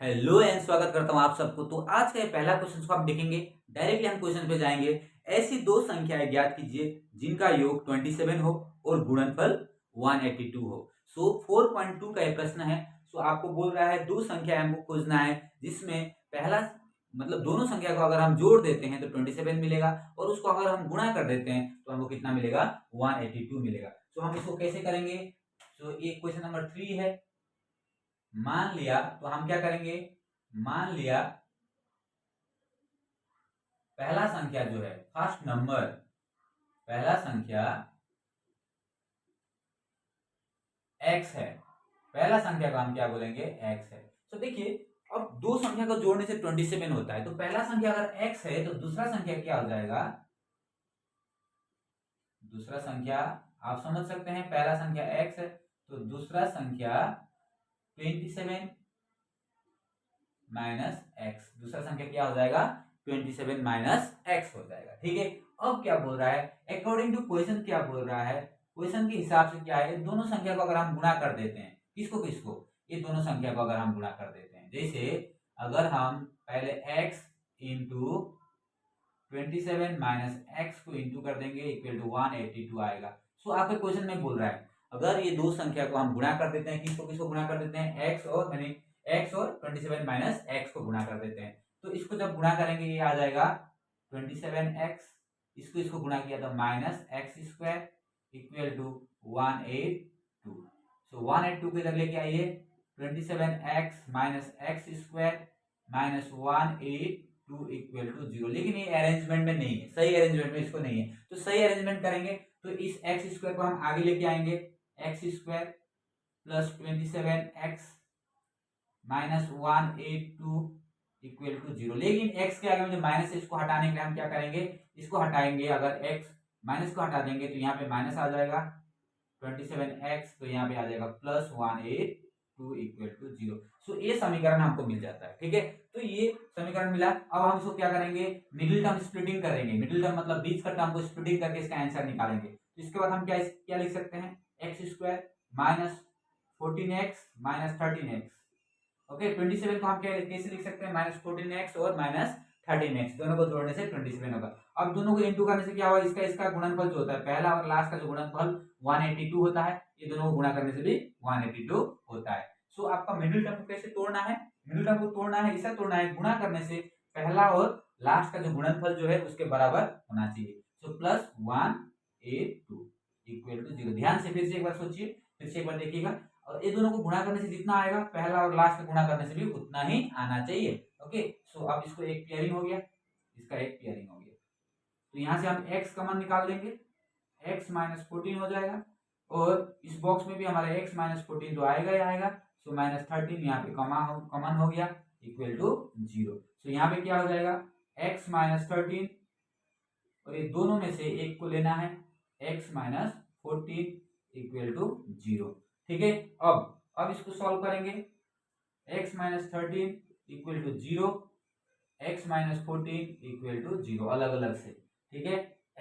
Hello and स्वागत करता हूं आप सबको। तो आज का ये पहला क्वेश्चन को आप देखेंगे। डायरेक्टली हम क्वेश्चन पे जाएंगे। ऐसी दो संख्याएं ज्ञात कीजिए जिनका योग 27 हो और गुणनफल 182 हो। सो 4.2 का ये प्रश्न है। सो आपको बोल रहा है दो संख्याएं हमको खोजना है जिसमें पहला मतलब दोनों संख्या को अगर हम जोड़ देते हैं तो 27 मिलेगा और उसको अगर हम गुणा कर देते हैं तो हमको कितना मिलेगा, 182 मिलेगा। सो हम इसको कैसे करेंगे? सो ये क्वेश्चन नंबर 3 है। मान लिया तो हम क्या करेंगे, मान लिया पहला संख्या जो है फर्स्ट नंबर, पहला संख्या x है। पहला संख्या का हम क्या बोलेंगे, x है। तो देखिए अब दो संख्या को जोड़ने से 27 होता है, तो पहला संख्या अगर x है तो दूसरा संख्या क्या हो जाएगा, दूसरा संख्या आप समझ सकते हैं। पहला संख्या x है तो दूसरा संख्या 27 माइनस एक्स, दूसरा संख्या क्या हो जाएगा, 27 माइनस एक्स हो जाएगा। ठीक है, अब क्या बोल रहा है, अकॉर्डिंग टू क्वेश्चन क्या बोल रहा है, क्वेश्चन के हिसाब से क्या है, दोनों संख्या को अगर हम गुणा कर देते हैं, किसको किसको, ये दोनों संख्या को अगर हम गुणा कर देते हैं, जैसे अगर हम पहले x इंटू 27 माइनस एक्स को इंटू कर देंगे इक्वल टू 182 आएगा। सो आपके क्वेश्चन में बोल रहा है अगर ये दो संख्या को हम गुणा कर देते हैं, किसको किसको गुणा कर देते हैं, x और मैंने x और 27 माइनस एक्स को गुणा कर देते हैं, तो इसको जब गुणा करेंगे ये आ जाएगा 27x, इसको इसको गुणा किया तो minus x square equal to 182। So 182 को इधर लेके आइए, 27x minus x square minus 182 equal to 0। लेकिन ये अरेंजमेंट में नहीं है, सही अरेंजमेंट में इसको नहीं है, तो सही अरेंजमेंट करेंगे तो इस एक्स स्क्वायर को हम आगे लेके आएंगे, x square plus 27x minus 182 equal to 0। लेकिन x के आगे में जो माइनस है इसको हटाने के लिए हम क्या करेंगे, इसको हटाएंगे, अगर x माइनस को हटा देंगे तो यहाँ पे माइनस आ जाएगा 27x, तो यहाँ पे आ जाएगा प्लस 182 इक्वल टू 0। सो ये समीकरण हमको मिल जाता है। ठीक है, तो ये समीकरण मिला। अब हम इसको क्या करेंगे, मिडिल टर्म स्प्लिटिंग करेंगे। मिडिल टर्म मतलब बीच का टर्म को स्प्लिटिंग करके इसका आंसर निकालेंगे। तो इसके बाद हम क्या क्या लिख सकते हैं, x square minus 14x minus 13x। Okay, 27 को हम क्या कैसे लिख सकते हैं, माइनस 14x और माइनस 13x, दोनों को जोड़ने से 27 होगा। अब दोनों को इंटू करने से क्या होगा, इसका इसका गुणनफल जो होता है, पहला और लास्ट का जो गुणनफल 182 होता है, ये दोनों को गुणा करने से भी 182 होता है। सो आपका मिडिल टर्म को कैसे तोड़ना है, मिडिल टर्म को तोड़ना है, ऐसा तोड़ना है, गुणा करने से पहला और लास्ट का जो गुणनफल जो है उसके बराबर होना चाहिए। So plus 182 equal to 0। ध्यान से फिर से एक बार सोचिए, फिर से एक बार देखिएगा, और ये दोनों को गुणा करने से जितना आएगा पहला और लास्ट का गुणा करने से भी उतना ही आना चाहिए। ओके, सो अब इसको एक पेयरिंग हो गया, इसका एक पेयरिंग हो गया, तो यहां से हम x कॉमन निकाल देंगे, x माइनस 14 हो जाएगा, और इस बॉक्स में भी हमारा x माइनस 14 तो आएगा ही आएगा। सो माइनस 13 यहाँ पे कॉमन हो गया इक्वल टू 0। सो यहाँ पे क्या हो जाएगा, x माइनस 13, और ये दोनों में से एक को लेना है, x माइनस 14 इक्वल टू 0। ठीक है, अब इसको सॉल्व करेंगे, x minus 13 equal to 0, x minus 14 equal to 0 अलग अलग से। ठीक है,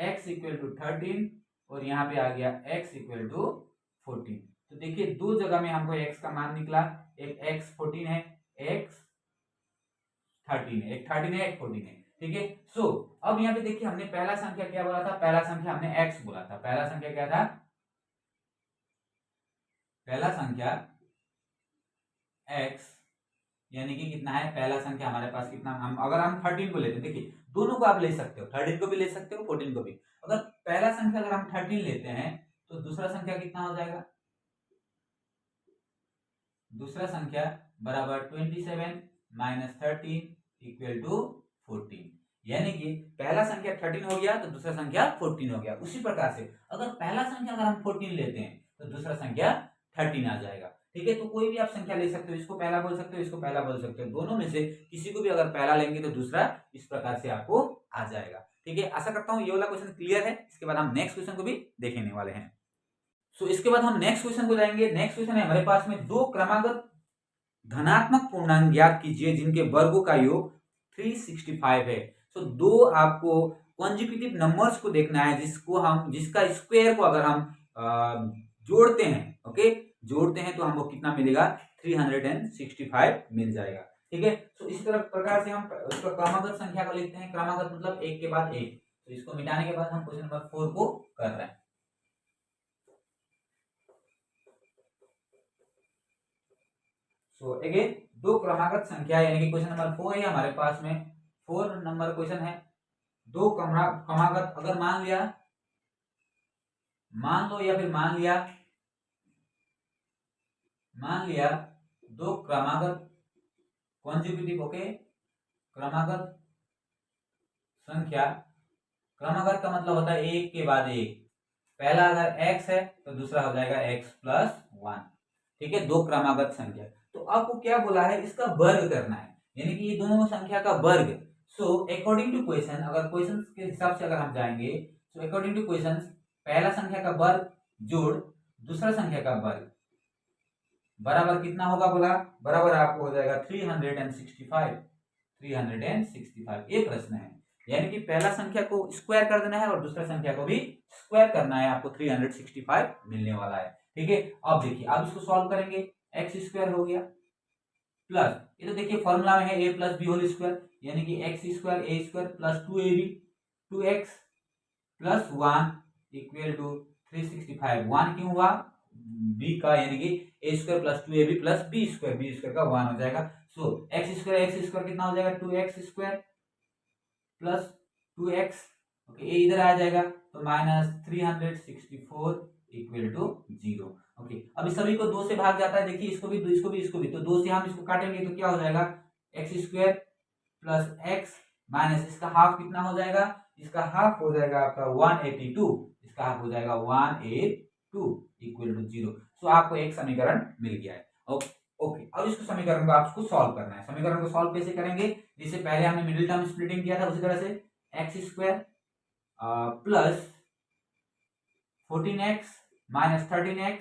x इक्वल टू 13 और यहाँ पे आ गया x इक्वल टू 14। तो देखिए दो जगह में हमको x का मान निकला, एक x 14 है, x 13 है, एक 13 है, एक 14 है। ठीक है, सो अब यहाँ पे देखिए हमने पहला संख्या क्या बोला था, पहला संख्या हमने x बोला था, पहला संख्या क्या था, पहला संख्या x, यानी कि कितना है, पहला संख्या हमारे पास कितना, हम अगर हम 13 को लेते हैं, देखिए दोनों को आप ले सकते हो, 13 को भी ले सकते हो 14 को भी। अगर पहला संख्या अगर हम 13 लेते हैं तो दूसरा संख्या कितना हो जाएगा, दूसरा संख्या बराबर 27 माइनस 13 इक्वल टू 14, यानी कि पहला संख्या 13 हो गया तो दूसरा संख्या 14 हो गया। उसी प्रकार से अगर पहला संख्या अगर हम 14 लेते हैं तो दूसरा संख्या 13 आ जाएगा। ठीक है, तो कोई भी आप संख्या ले सकते हो, इसको पहला बोल सकते हो, इसको पहला बोल सकते हो, दोनों में से किसी को भी अगर पहला लेंगे तो दूसरा इस प्रकार से आपको आ जाएगा। ठीक है, आशा करता हूं ये वाला क्वेश्चन क्लियर है। इसके बाद हम नेक्स्ट क्वेश्चन को भी देखने वाले हैं। सो इसके बाद हम नेक्स्ट क्वेश्चन को जाएंगे। नेक्स्ट क्वेश्चन है हमारे पास में, दो क्रमागत धनात्मक पूर्णांक ज्ञात कीजिए जिनके वर्गों का योग 365 है। सो दो आपको कॉन्जिक्यूटिव नंबर्स को देखना है जिसका स्क्वायर को अगर हम जोड़ते हैं, ओके जोड़ते हैं तो हमको कितना मिलेगा, 365 मिल जाएगा। ठीक है। तो इसी तरह प्रकार से हम उसका क्रमागत संख्या को लिखते हैं, क्रमागत मतलब एक के बाद एक। तो इसको मिटाने के बाद हम क्वेश्चन नंबर 4 को कर रहे हैं। सो अगेन दो क्रमागत संख्या यानी कि क्वेश्चन नंबर 4 है हमारे पास में, 4 नंबर क्वेश्चन है। दो क्रमागत अगर मान लो या फिर मान लिया दो क्रमागत कॉन्जिक्यूटिव, ओके, क्रमागत संख्या, क्रमागत का मतलब होता है एक के बाद एक। पहला अगर x है तो दूसरा हो जाएगा x प्लस 1, ठीक है, दो क्रमागत संख्या। तो आपको क्या बोला है, इसका वर्ग करना है, यानी कि ये दोनों संख्या का वर्ग। सो अकॉर्डिंग टू क्वेश्चन, अगर क्वेश्चन के हिसाब से अगर हम जाएंगे, सो अकॉर्डिंग टू क्वेश्चन पहला संख्या का वर्ग जोड़ दूसरा संख्या का वर्ग बराबर कितना होगा बोला, बराबर आपको हो जाएगा 365। ये प्रश्न है, यानी कि पहला संख्या को स्क्वायर कर देना है और दूसरा संख्या को भी स्क्वायर करना है, आपको 365 मिलने वाला है, ठीक है। अब देखिए, अब इसको सॉल्व करेंगे, एक्स स्क्वायर हो गया प्लस, ये तो देखिए फॉर्मूला में है a plus b whole square, यानी कि x square a square plus 2ab 2x plus 1 equal to 365। 1 क्यों हुआ, b का, यानी कि a square plus 2ab plus b square का 1 हो जाएगा। सो एक्स स्क्वायर कितना हो जाएगा, 2x square plus 2x, okay, ये इधर आ जाएगा तो माइनस 364 इक्वल टू 0, ओके। अब इस सभी को 2 से भाग जाता है, देखिए इसको भी तो 2 से हम इसको काटेंगे तो क्या हो जाएगा, x square plus x minus इसका हाफ कितना हो जाएगा, इसका हाफ हो जाएगा आपका 182, इसका हाफ हो जाएगा 182 इक्वल टू 0। सो आपको एक समीकरण मिल गया है, ओके। अब इसको समीकरण को आपको सॉल्व करना है। समीकरण को सॉल्व कैसे करेंगे, जैसे पहले हमने मिडिल टर्म स्प्लिटिंग किया था उसी तरह से x square plus 14x minus 13x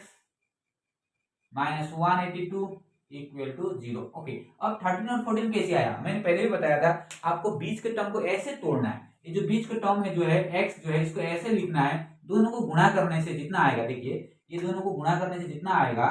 minus 182 equal to 0, okay. अब 13 और 14 कैसे आया, मैंने पहले भी बताया था आपको बीच के टर्म को ऐसे तोड़ना है। ये जो बीच का टर्म है जो है x जो है, इसको ऐसे लिखना है, दोनों को गुणा करने से जितना आएगा, देखिए ये दोनों को गुणा करने से जितना आएगा,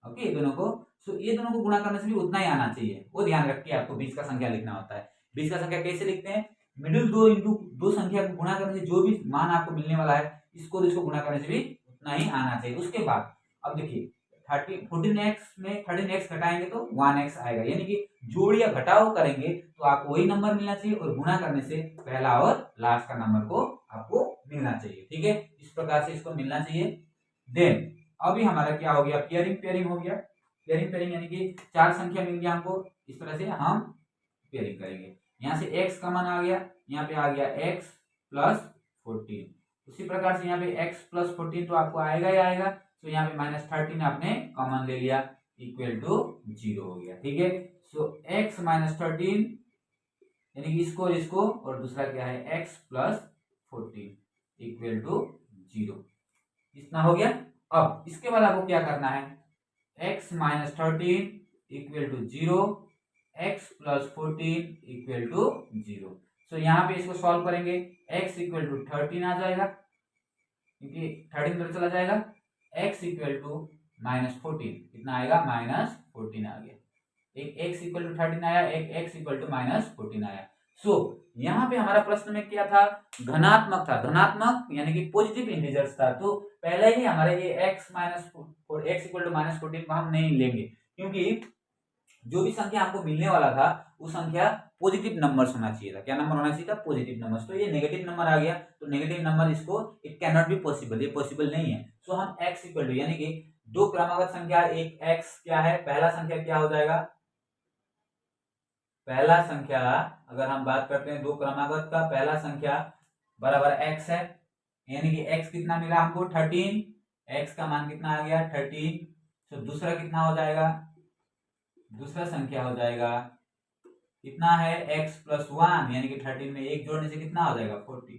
ओके, ये दोनों को, सो ये दोनों को गुणा करने से भी उतना ही आना चाहिए, वो ध्यान रखिए, आपको बीच का संख्या लिखना होता है। बीच का संख्या कैसे लिखते हैं, मिडिल दो इंटू दो संख्या को गुणा करने से जो भी मान आपको मिलने वाला है, इसको गुणा करने से भी उतना ही आना चाहिए। उसके बाद अब देखिए 14x में 13x घटाएंगे तो 1x आएगा, यानी कि जोड़ या घटाव करेंगे तो आपको वही नंबर मिलना चाहिए, और गुणा करने से पहला और लास्ट का नंबर को आपको मिलना चाहिए, ठीक है। इस प्रकार से इसको मिलना चाहिए। देन अभी हमारा क्या हो गया, पेयरिंग हो गया। पेयरिंग यानी कि चार संख्या मिल गया हमको, इस तरह से हम पेयरिंग करेंगे। यहाँ से x कॉमन आ गया, यहाँ पे आ गया x प्लस 14, उसी प्रकार से यहाँ पे x प्लस 14 तो आपको आएगा ही आएगा, तो यहाँ पे माइनस 13 आपने कॉमन ले लिया इक्वल टू 0 हो गया, ठीक है। सो x माइनस 13 यानी कि इसको और दूसरा क्या है x प्लस 14 इक्वल टू 0, इतना हो गया। अब इसके बाद आपको क्या करना है, x minus 13 equal to 0, x plus 14 equal to 0। So यहाँ पे इसको सॉल्व करेंगे, x इक्वल टू 13 आ जाएगा, क्योंकि 13 इधर चला जाएगा, x इक्वल टू माइनस 14 कितना आएगा, माइनस 14 आ गया। एक x इक्वल टू 13 आया, एक x इक्वल टू माइनस 14 आया। सो यहाँ पे हमारा प्रश्न में क्या था, धनात्मक था, धनात्मक यानी कि पॉजिटिव इंटीजर्स था, तो पहले ही हमारे ये x इक्वल टू माइनस 14 को हम नहीं लेंगे, क्योंकि जो भी संख्या आपको मिलने वाला था वो संख्या पॉजिटिव नंबर्स होना चाहिए था। क्या नंबर होना चाहिए था, पॉजिटिव नंबर्स। तो ये नेगेटिव नंबर आ गया, तो नेगेटिव नंबर इसको it can not be possible, ये पॉसिबल नहीं है। सो हम x इक्वल टू यानी कि दो क्रमागत संख्या, एक x क्या है, पहला संख्या क्या हो जाएगा, पहला संख्या अगर हम बात करते हैं दो क्रमागत का, पहला संख्या बराबर x है, यानी कि x कितना मिला हमको 13, x का मान कितना आ गया 13। तो दूसरा कितना हो जाएगा, दूसरा संख्या हो जाएगा कितना है x प्लस 1, यानी कि 13 में एक जोड़ने से कितना हो जाएगा 14।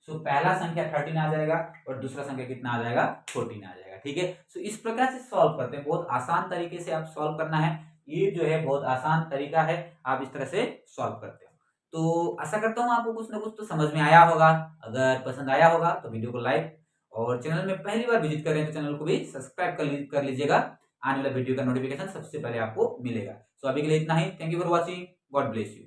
सो पहला संख्या 13 आ जाएगा और दूसरा संख्या कितना आ जाएगा 14 आ जाएगा, ठीक है। सो इस प्रकार से सॉल्व करते हैं, बहुत आसान तरीके से आप सॉल्व करना है, ये जो है बहुत आसान तरीका है, आप इस तरह से सॉल्व करते हो। तो आशा करता हूँ आपको कुछ ना कुछ तो समझ में आया होगा। अगर पसंद आया होगा तो वीडियो को लाइक, और चैनल में पहली बार विजिट करें तो चैनल को भी सब्सक्राइब कर लीजिएगा। आने वाला वीडियो का नोटिफिकेशन सबसे पहले आपको मिलेगा। सो अभी के लिए इतना ही। Thank you for watching. God bless you.